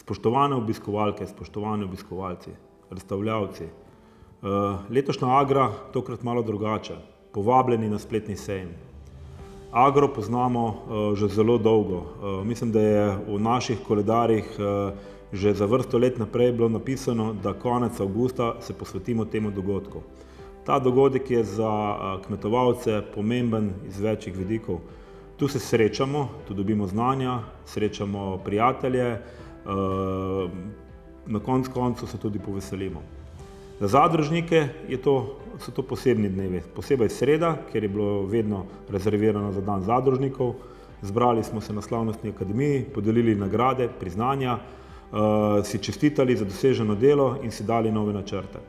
Spoštovane obiskovalke, spoštovani obiskovalci, razstavljavci, letošnja Agra tokrat malo drugače, povabljeni na spletni sejem. Agro poznamo že zelo dolgo. Mislim, da je v naših koledarjih že za vrsto let naprej bilo napisano, da konec avgusta se posvetimo temu dogodku. Ta dogodek je za kmetovalce pomemben iz večjih vidikov. Tu se srečamo, tu dobimo znanja, srečamo prijatelje, na koncu se tudi poveselimo. Za zadružnike so to posebni dnevi, posebej sreda, ker je bilo vedno rezervirano za dan zadružnikov. Zbrali smo se na slavnostni akademiji, podelili nagrade, priznanja, si čestitali za doseženo delo in si dali nove načrte.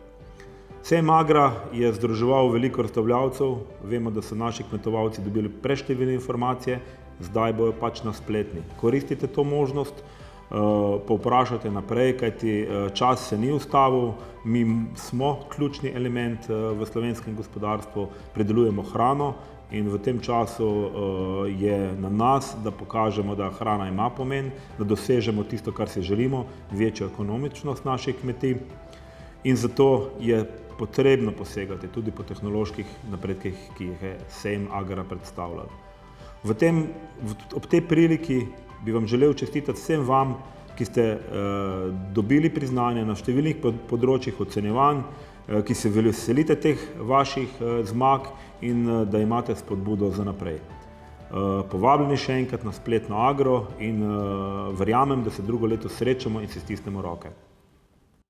Sejem Agra je združeval veliko razstavljavcev, vemo, da so naši kmetovalci dobili preštevilne informacije, zdaj bojo pač na spletni. Koristite to možnost, povprašajte naprej, kajti čas se ni ustavil, mi smo ključni element v slovenskem gospodarstvu, pridelujemo hrano in v tem času je na nas, da pokažemo, da hrana ima pomen, da dosežemo tisto, kar si želimo, večjo ekonomičnost naših kmetij in zato je potrebno posegati tudi po tehnoloških napredkih, ki jih je sejem Agra predstavljal. Ob tej priliki bi vam želel čestitati vsem vam, ki ste dobili priznanje na številnih področjih ocenjevanj, ki se veselite teh vaših zmag in da imate spodbudo za naprej. Povabljeni še enkrat na spletno Agro in verjamem, da se drugo leto srečamo in si stisnemo roke.